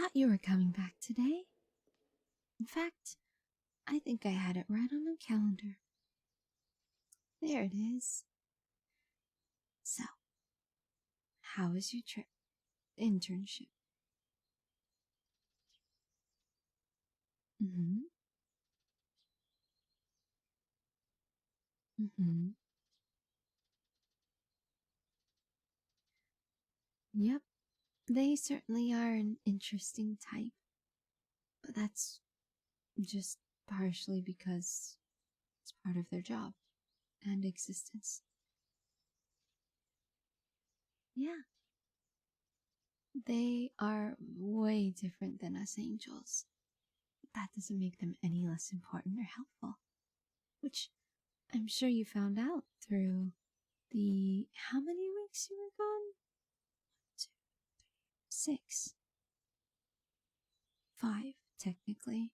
thought you were coming back today. In fact, I think I had it right on my calendar. There it is. So, how was your trip? Internship? Mm-hmm. Mm-hmm. Yep, they certainly are an interesting type. But that's just partially because it's part of their job and existence. Yeah, they are way different than us angels. That doesn't make them any less important or helpful. Which I'm sure you found out through the... How many weeks you were gone? 2, 3, 6. 5, technically.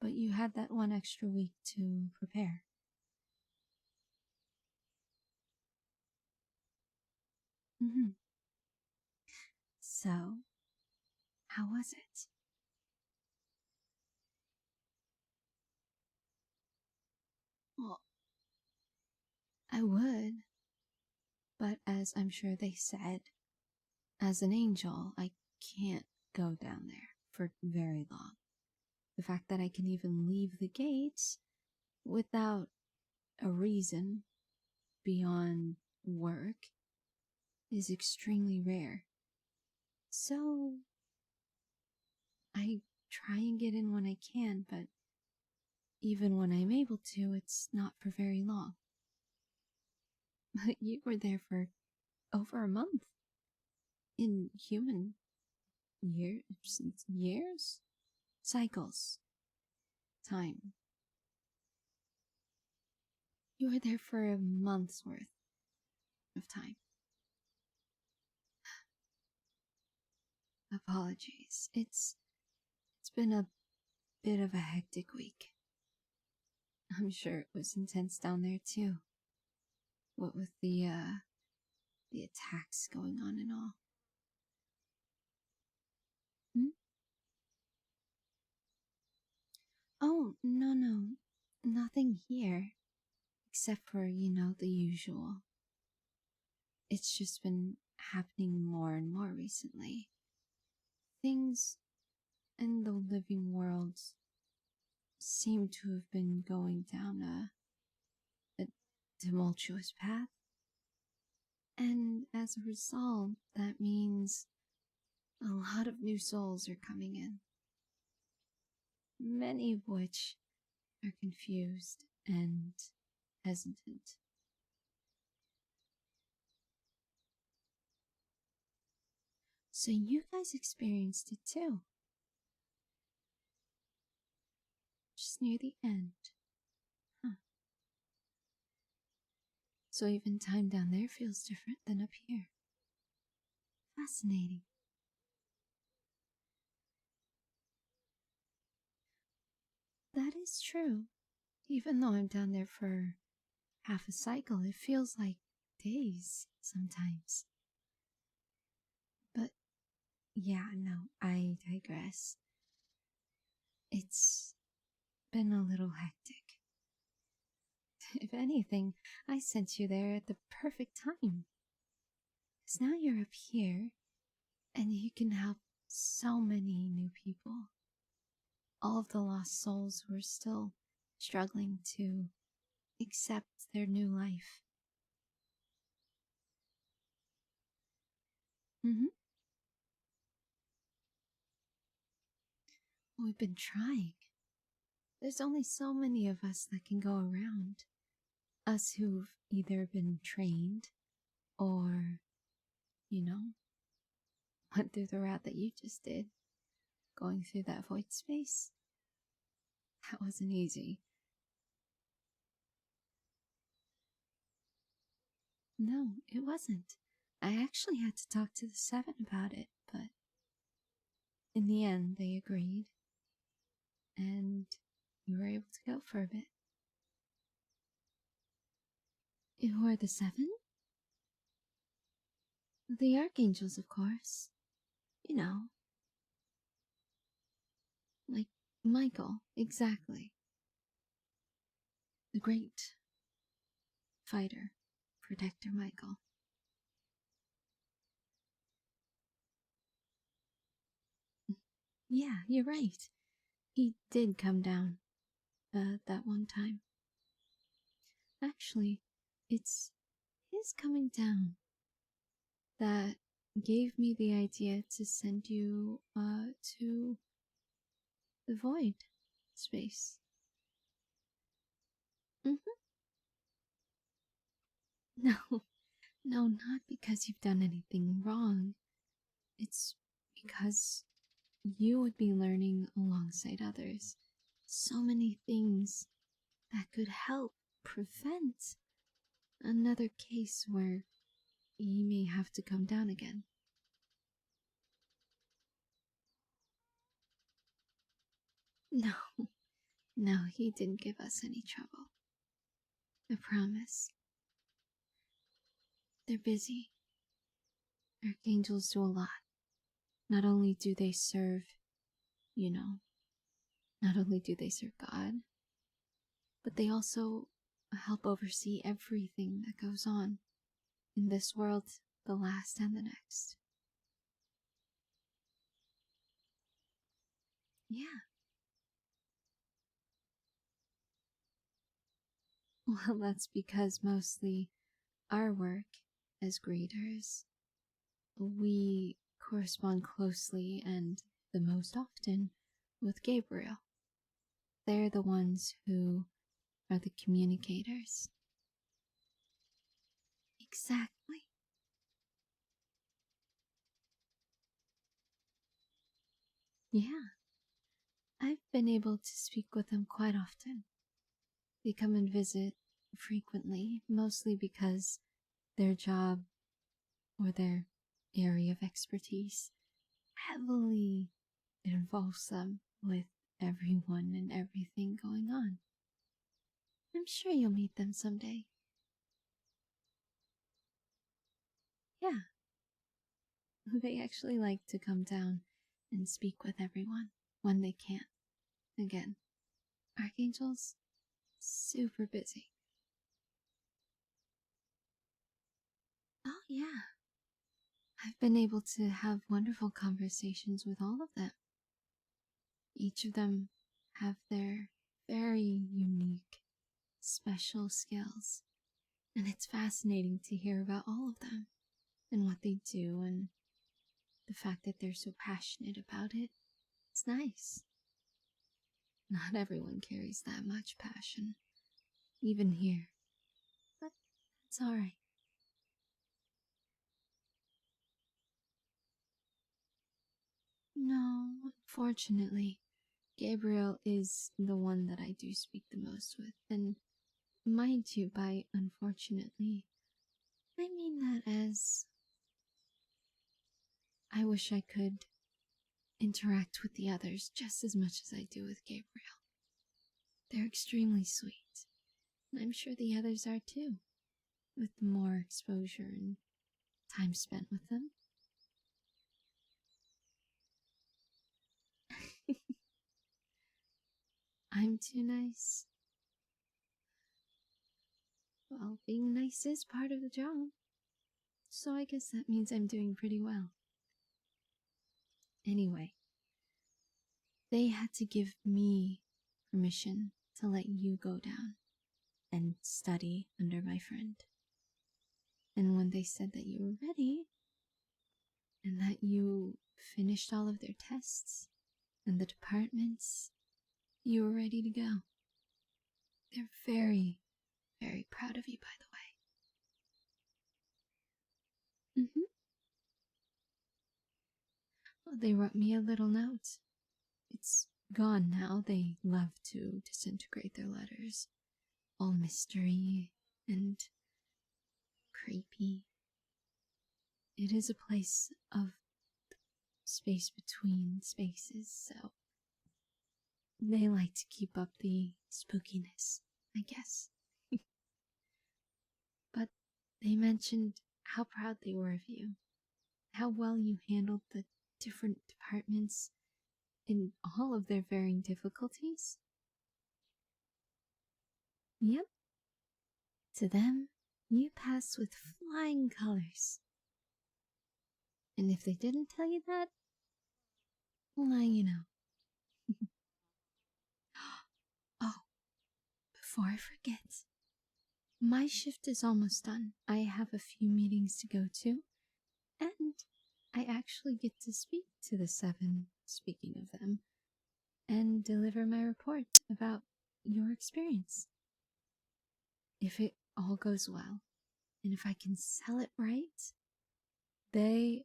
But you had that one extra week to prepare. Mm-hmm. So, how was it? Well, I would. But as I'm sure they said, as an angel, I can't go down there for very long. The fact that I can even leave the gates without a reason beyond work is extremely rare. So, I try and get in when I can, but even when I'm able to, it's not for very long. But you were there for over a month. In human years? Cycles. Time. You were there for a month's worth of time. Apologies. It's been a bit of a hectic week. I'm sure it was intense down there too. What with the attacks going on and all. Hmm? Oh, no. Nothing here. Except for, the usual. It's just been happening more and more recently. Things in the living world seem to have been going down a tumultuous path. And as a result, that means a lot of new souls are coming in. Many of which are confused and hesitant. So you guys experienced it too. Just near the end. Huh. So even time down there feels different than up here. Fascinating. That is true. Even though I'm down there for half a cycle, it feels like days sometimes. But yeah, no, I digress. It's been a little hectic. If anything, I sent you there at the perfect time. Because now you're up here, and you can help so many new people. All of the lost souls who are still struggling to accept their new life. We've been trying. There's only so many of us that can go around. Us who've either been trained or, went through the route that you just did, going through that void space. That wasn't easy. No, it wasn't. I actually had to talk to the 7 about it, but in the end they agreed, and you were able to go for a bit. Who are the 7? The archangels, of course. Michael, exactly. The great fighter, Protector Michael. Yeah, you're right. He did come down, that one time. Actually, it's his coming down that gave me the idea to send you, to the void space. Mm-hmm. No, no, not because you've done anything wrong. It's because you would be learning alongside others so many things that could help prevent another case where he may have to come down again. No, no, he didn't give us any trouble. I promise. They're busy. Archangels do a lot. Not only do they serve, you know, not only do they serve God, but they also help oversee everything that goes on in this world, the last and the next. Yeah. Well, that's because mostly our work as greeters, we correspond closely and the most often with Gabriel. They're the ones who are the communicators. Exactly. Yeah, I've been able to speak with them quite often. They come and visit frequently, mostly because their job or their area of expertise heavily involves them with everyone and everything going on. I'm sure you'll meet them someday. Yeah, they actually like to come down and speak with everyone when they can. Again, Archangels, super busy. Oh, yeah. I've been able to have wonderful conversations with all of them. Each of them have their very unique, special skills. And it's fascinating to hear about all of them and what they do and the fact that they're so passionate about it. It's nice. Not everyone carries that much passion, even here. But it's alright. No, unfortunately, Gabriel is the one that I do speak the most with, and mind you, by unfortunately, I mean that as I wish I could interact with the others just as much as I do with Gabriel. They're extremely sweet, and I'm sure the others are too, with more exposure and time spent with them. I'm too nice. Well, being nice is part of the job, so I guess that means I'm doing pretty well. Anyway, they had to give me permission to let you go down and study under my friend. And when they said that you were ready, and that you finished all of their tests and the departments, you were ready to go. They're very, very proud of you, by the way. Well, they wrote me a little note. It's gone now. They love to disintegrate their letters. All mystery and creepy. It is a place of space between spaces, so they like to keep up the spookiness, I guess. But they mentioned how proud they were of you, how well you handled the different departments, in all of their varying difficulties. Yep. To them, you pass with flying colors. And if they didn't tell you that, well, you know. Oh, before I forget, my shift is almost done. I have a few meetings to go to, and I actually get to speak to the 7, speaking of them, and deliver my report about your experience. If it all goes well, and if I can sell it right, they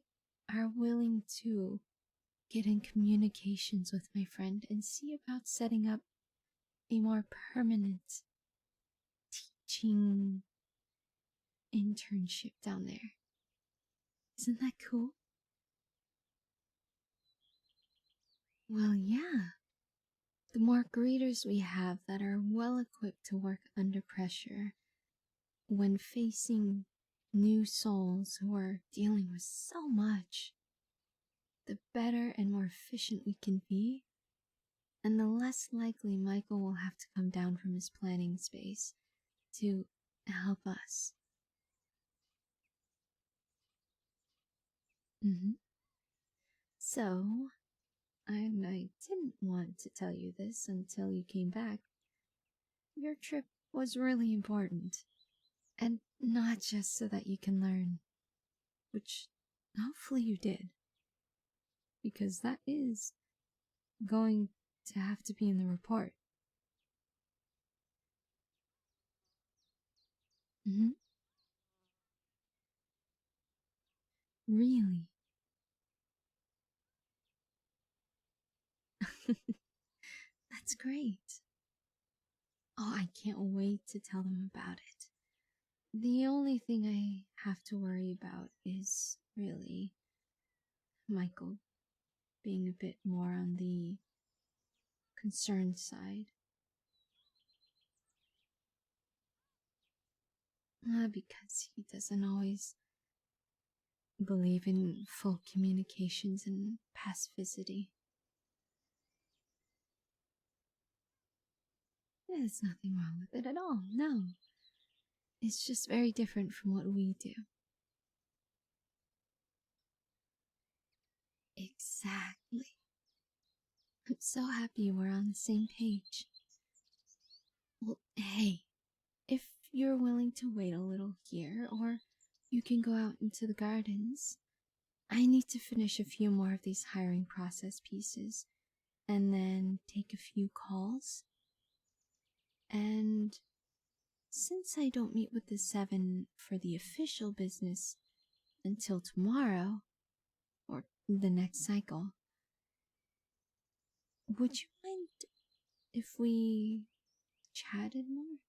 are willing to get in communications with my friend and see about setting up a more permanent teaching internship down there. Isn't that cool? Well, yeah. The more greeters we have that are well equipped to work under pressure when facing new souls who are dealing with so much, the better and more efficient we can be, and the less likely Michael will have to come down from his planning space to help us. So, I didn't want to tell you this until you came back. Your trip was really important. And not just so that you can learn, which hopefully you did. Because that is going to have to be in the report. Really? That's great. Oh, I can't wait to tell them about it. The only thing I have to worry about is really Michael being a bit more on the concerned side. Because he doesn't always believe in full communications and pacifity. There's nothing wrong with it at all, no. It's just very different from what we do. Exactly. I'm so happy we're on the same page. Well, hey, if you're willing to wait a little here, or you can go out into the gardens, I need to finish a few more of these hiring process pieces, and then take a few calls. And since I don't meet with the 7 for the official business until tomorrow, or the next cycle, would you mind if we chatted more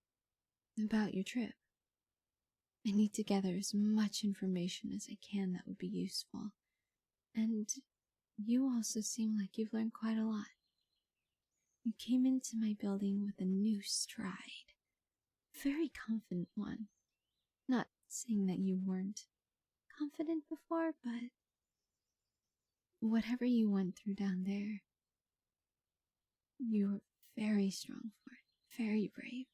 about your trip? I need to gather as much information as I can that would be useful. And you also seem like you've learned quite a lot. You came into my building with a new stride. Very confident one. Not saying that you weren't confident before, but whatever you went through down there, you were very strong for it, very brave.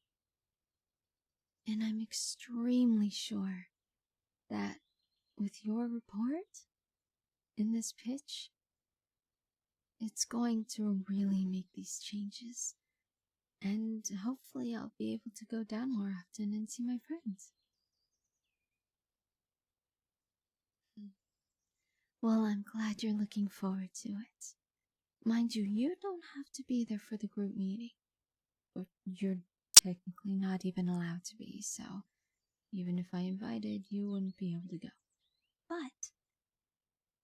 And I'm extremely sure that with your report in this pitch, it's going to really make these changes. And hopefully I'll be able to go down more often and see my friends. Well, I'm glad you're looking forward to it. Mind you, you don't have to be there for the group meeting. Or you're technically not even allowed to be, so even if I invited, you wouldn't be able to go. But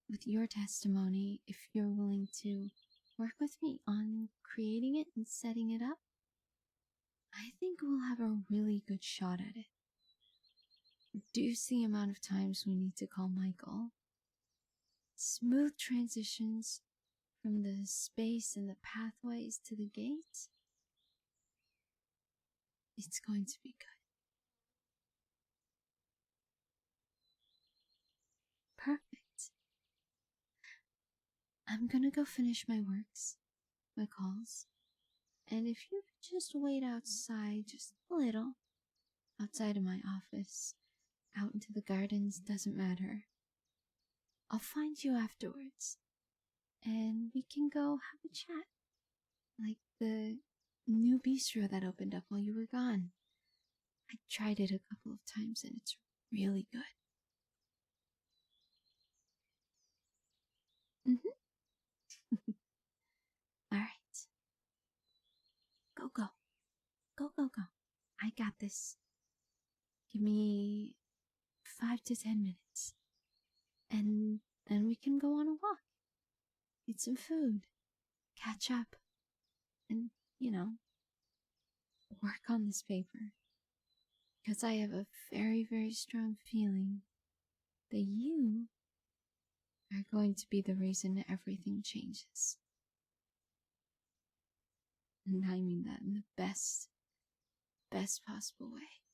with your testimony, if you're willing to work with me on creating it and setting it up, I think we'll have a really good shot at it. Reduce the amount of times we need to call Michael. Smooth transitions from the space and the pathways to the gates. It's going to be good. Perfect. I'm gonna go finish my works, my calls. And if you could just wait outside just a little, outside of my office, out into the gardens, doesn't matter. I'll find you afterwards, and we can go have a chat. Like the new bistro that opened up while you were gone. I tried it a couple of times and it's really good. Alright. Go, go. Go, go, go. I got this. Give me 5 to 10 minutes. And then we can go on a walk. Eat some food. Catch up. And, work on this paper. Because I have a very, very strong feeling that you are going to be the reason everything changes. And I mean that in the best possible way.